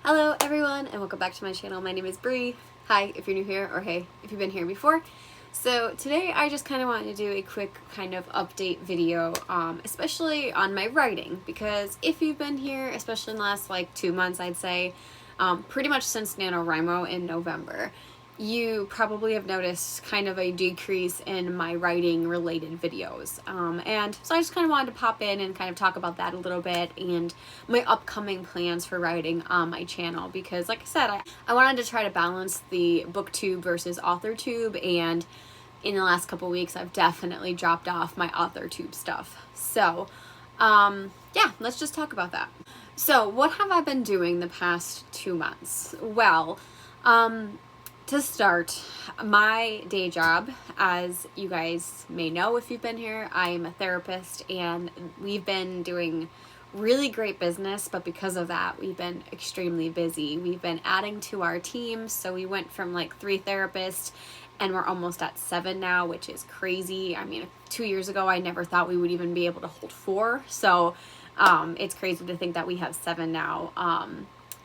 Hello everyone and welcome back to my channel. My name is Bree. Hi if you're new here, or hey if you've been here before. So today I just kind of wanted to do a quick kind of update video, especially on my writing, because if you've been here, especially in the last like 2 months, I'd say, pretty much since NaNoWriMo in November, you probably have noticed kind of a decrease in my writing related videos. And so I just kind of wanted to pop in and kind of talk about that a little bit and my upcoming plans for writing on my channel, because like I said, I wanted to try to balance the booktube versus authortube, and in the last couple weeks I've definitely dropped off my authortube stuff. So yeah, let's just talk about that. So what have I been doing the past 2 months? Well, to start, my day job, as you guys may know if you've been here, I'm a therapist, and we've been doing really great business, but because of that, we've been extremely busy. We've been adding to our team, so we went from like 3 therapists, and we're almost at 7 now, which is crazy. I mean, 2 years ago, I never thought we would even be able to hold 4, so it's crazy to think that we have 7 now.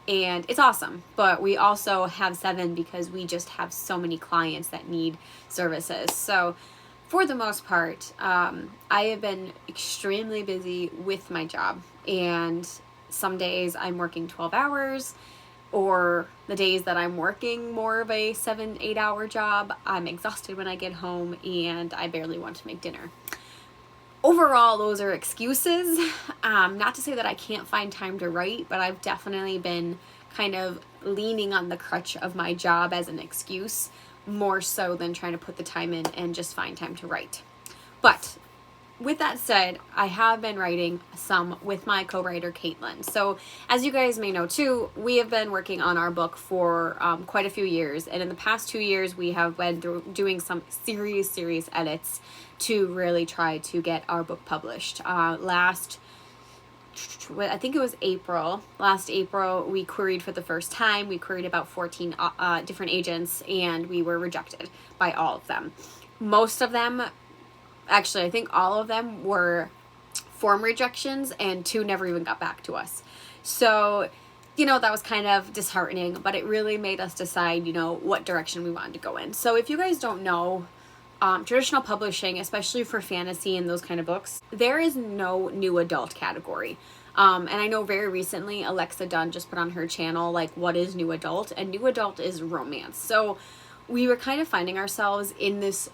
And it's awesome, but we also have 7 because we just have so many clients that need services. So for the most part, I have been extremely busy with my job, and some days I'm working 12 hours, or the days that I'm working more of a 7-8 hour job, I'm exhausted when I get home and I barely want to make dinner. Overall, those are excuses. Not to say that I can't find time to write, but I've definitely been kind of leaning on the crutch of my job as an excuse, more so than trying to put the time in and just find time to write. But with that said, I have been writing some with my co-writer, Caitlin. So as you guys may know too, we have been working on our book for quite a few years. And in the past 2 years, we have been doing some serious edits to really try to get our book published. I think it was April. Last April, we queried for the first time. We queried about 14 different agents, and we were rejected by all of them. Most of them, actually, I think all of them were form rejections, and 2 never even got back to us. So, you know, that was kind of disheartening, but it really made us decide, you know, what direction we wanted to go in. So if you guys don't know, traditional publishing, especially for fantasy and those kind of books, there is no new adult category. And I know very recently Alexa Dunn just put on her channel, like, what is new adult? And new adult is romance. So we were kind of finding ourselves in this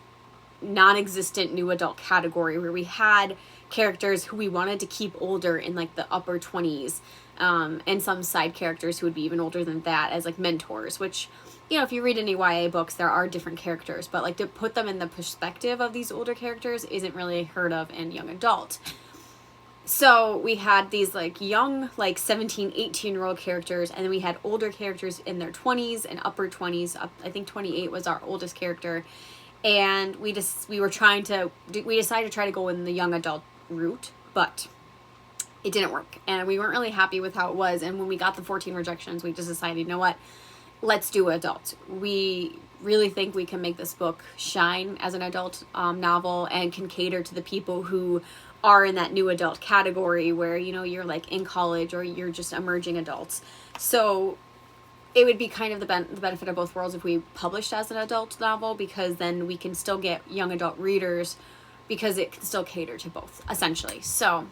non-existent new adult category where we had characters who we wanted to keep older, in like the upper 20s, and some side characters who would be even older than that as like mentors, which, you know, if you read any YA books, there are different characters, but like to put them in the perspective of these older characters isn't really heard of in young adult. So we had these like young, like 17, 18-year-old characters, and then we had older characters in their 20s and upper 20s. I think 28 was our oldest character. And we decided to try to go in the young adult route, but it didn't work. And we weren't really happy with how it was. And when we got the 14 rejections, we just decided, you know what? Let's do adult. We really think we can make this book shine as an adult novel, and can cater to the people who are in that new adult category where, you know, you're like in college or you're just emerging adults. So it would be kind of the benefit of both worlds if we published as an adult novel, because then we can still get young adult readers, because it can still cater to both, essentially. So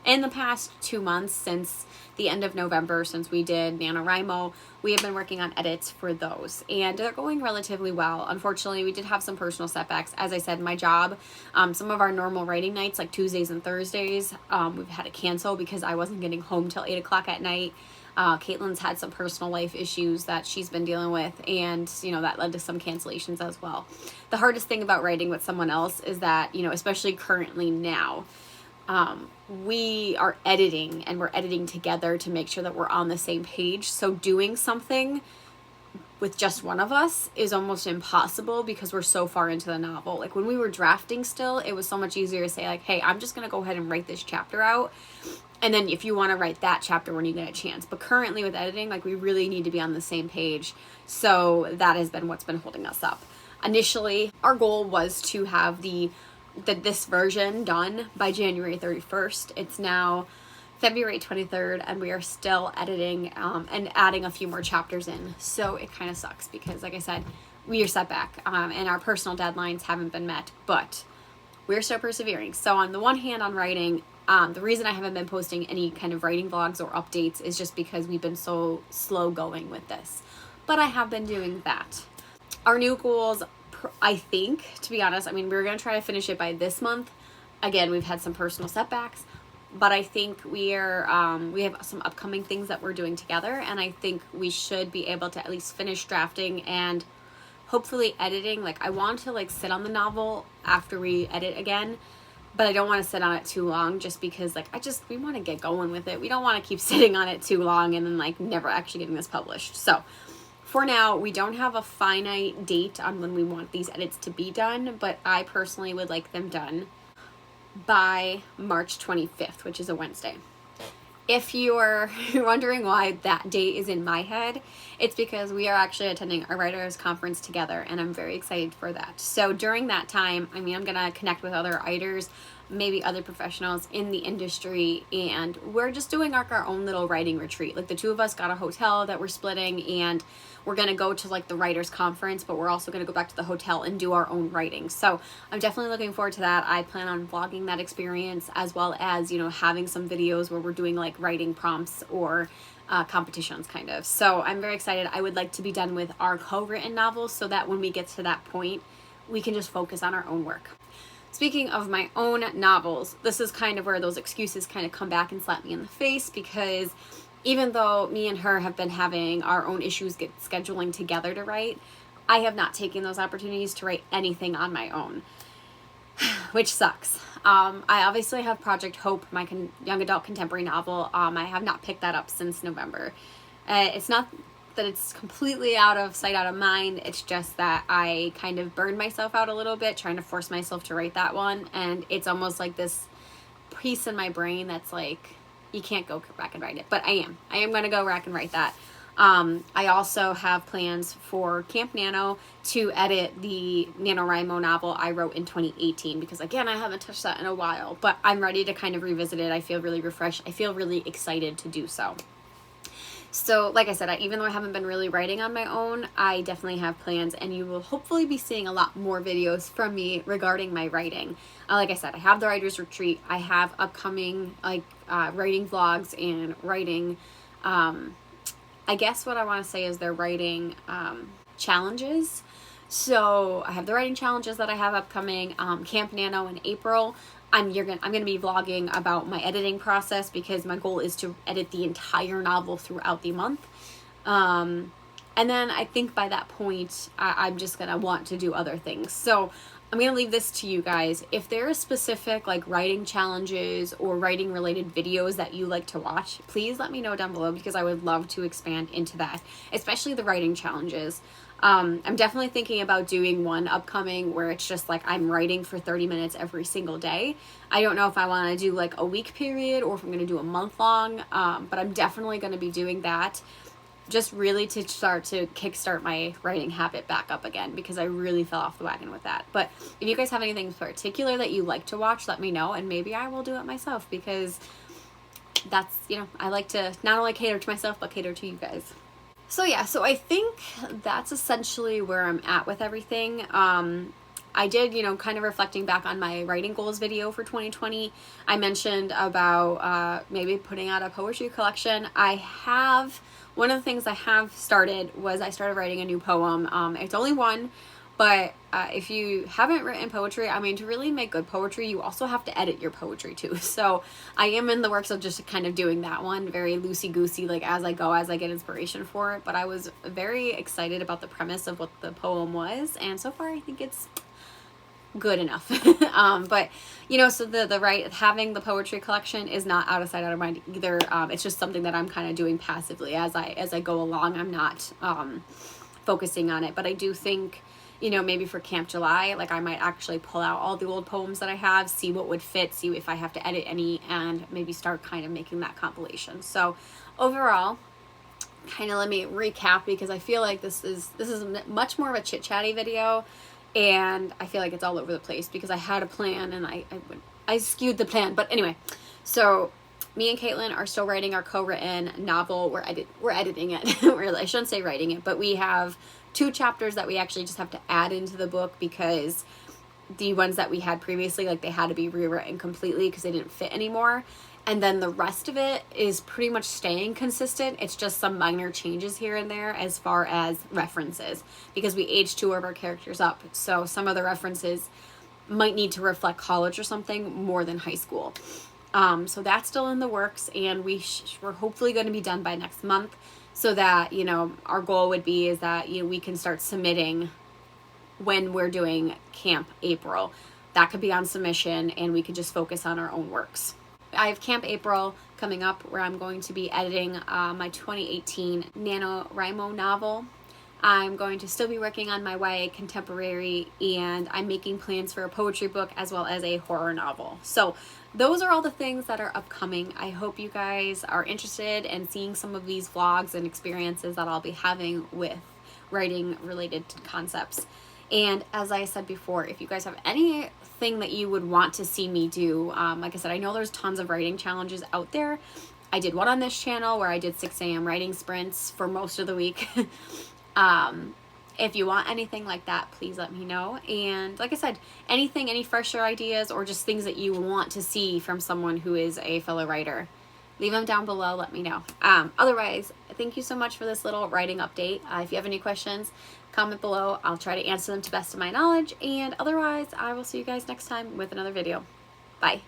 in the past 2 months, since the end of November, since we did NaNoWriMo, we have been working on edits for those, and they're going relatively well. Unfortunately, we did have some personal setbacks. As I said, my job, some of our normal writing nights, like Tuesdays and Thursdays, we've had to cancel because I wasn't getting home till 8 o'clock at night. Caitlin's had some personal life issues that she's been dealing with, and, you know, that led to some cancellations as well. The hardest thing about writing with someone else is that, you know, especially currently now, we are editing, and we're editing together to make sure that we're on the same page. So doing something with just one of us is almost impossible because we're so far into the novel. Like when we were drafting still, it was so much easier to say like, hey, I'm just going to go ahead and write this chapter out, and then if you want to write that chapter when you get a chance. But currently with editing, like, we really need to be on the same page. So that has been what's been holding us up. Initially, our goal was to have this version done by January 31st. It's now February 23rd, and we are still editing and adding a few more chapters in. So it kind of sucks because, like I said, we are set back and our personal deadlines haven't been met, but we're still persevering. So on the one hand, on writing, the reason I haven't been posting any kind of writing vlogs or updates is just because we've been so slow going with this. But I have been doing that. Our new goals, I think, to be honest, I mean, we're going to try to finish it by this month. Again, we've had some personal setbacks, but I think we have some upcoming things that we're doing together, and I think we should be able to at least finish drafting and hopefully editing. Like, I want to like sit on the novel after we edit again, but I don't want to sit on it too long just because like we want to get going with it. We don't want to keep sitting on it too long and then like never actually getting this published. So for now, we don't have a finite date on when we want these edits to be done, but I personally would like them done by March 25th, which is a Wednesday. If you're wondering why that date is in my head, it's because we are actually attending a writers conference together, and I'm very excited for that. So during that time, I mean, I'm going to connect with other writers, maybe other professionals in the industry, and we're just doing our own little writing retreat. Like, the two of us got a hotel that we're splitting, and we're going to go to like the writers conference, but we're also going to go back to the hotel and do our own writing. So I'm definitely looking forward to that. I plan on vlogging that experience, as well as, you know, having some videos where we're doing like writing prompts or competitions kind of. So I'm very excited. I would like to be done with our co-written novels so that when we get to that point, we can just focus on our own work. Speaking of my own novels, this is kind of where those excuses kind of come back and slap me in the face, because even though me and her have been having our own issues scheduling together to write, I have not taken those opportunities to write anything on my own, which sucks. I obviously have Project Hope, my young adult contemporary novel. I have not picked that up since November. It's not that it's completely out of sight, out of mind. It's just that I kind of burned myself out a little bit trying to force myself to write that one, and it's almost like this piece in my brain that's like, you can't go back and write it. But I am going to go back and write that. I also have plans for Camp Nano to edit the NaNoWriMo novel I wrote in 2018, because again, I haven't touched that in a while, but I'm ready to kind of revisit it. I feel really refreshed. I feel really excited to do so. So like I said, even though I haven't been really writing on my own, I definitely have plans, and you will hopefully be seeing a lot more videos from me regarding my writing. Like I said, I have the writers retreat. I have upcoming like writing vlogs and writing, I guess what I want to say is they're writing challenges. So I have the writing challenges that I have upcoming, Camp Nano in April. I'm gonna be vlogging about my editing process, because my goal is to edit the entire novel throughout the month. And then I think by that point, I'm just gonna want to do other things. So I'm gonna leave this to you guys. If there are specific like writing challenges or writing related videos that you like to watch, please let me know down below, because I would love to expand into that, especially the writing challenges. I'm definitely thinking about doing one upcoming where it's just like I'm writing for 30 minutes every single day. I don't know if I want to do like a week period or if I'm going to do a month long, but I'm definitely going to be doing that, just really to start to kickstart my writing habit back up again, because I really fell off the wagon with that. But if you guys have anything in particular that you like to watch, let me know, and maybe I will do it myself, because that's, you know, I like to not only cater to myself, but cater to you guys. So yeah, so I think that's essentially where I'm at with everything. I did, you know, kind of reflecting back on my writing goals video for 2020. I mentioned about maybe putting out a poetry collection. One of the things I have started was I started writing a new poem. It's only one, but if you haven't written poetry, I mean, to really make good poetry, you also have to edit your poetry too. So I am in the works of just kind of doing that one, very loosey-goosey, like as I go, as I get inspiration for it. But I was very excited about the premise of what the poem was, and so far I think it's good enough. But you know, so having the poetry collection is not out of sight, out of mind either. It's just something that I'm kind of doing passively as I go along. I'm not focusing on it, but I do think, you know, maybe for Camp July, like I might actually pull out all the old poems that I have, see what would fit, see if I have to edit any, and maybe start kind of making that compilation. So overall, kind of let me recap, because I feel like this is much more of a chit-chatty video, and I feel like it's all over the place because I had a plan and I skewed the plan. But anyway, so me and Caitlin are still writing our co-written novel. We're editing it. Really, I shouldn't say writing it, but we have 2 chapters that we actually just have to add into the book because the ones that we had previously, like, they had to be rewritten completely because they didn't fit anymore. And then the rest of it is pretty much staying consistent. It's just some minor changes here and there as far as references, because we aged 2 of our characters up. So some of the references might need to reflect college or something more than high school. So that's still in the works, and we're hopefully going to be done by next month, so that, you know, our goal would be is that, you know, we can start submitting when we're doing Camp April. That could be on submission, and we could just focus on our own works. I have Camp April coming up, where I'm going to be editing my 2018 NaNoWriMo novel. I'm going to still be working on my YA contemporary, and I'm making plans for a poetry book as well as a horror novel. So those are all the things that are upcoming. I hope you guys are interested in seeing some of these vlogs and experiences that I'll be having with writing related concepts. And as I said before, if you guys have anything that you would want to see me do, like I said, I know there's tons of writing challenges out there. I did one on this channel where I did 6 a.m. writing sprints for most of the week. If you want anything like that, please let me know. And like I said, anything, any fresher ideas, or just things that you want to see from someone who is a fellow writer, leave them down below. Let me know. Otherwise, thank you so much for this little writing update. If you have any questions, comment below. I'll try to answer them to the best of my knowledge. And otherwise, I will see you guys next time with another video. Bye.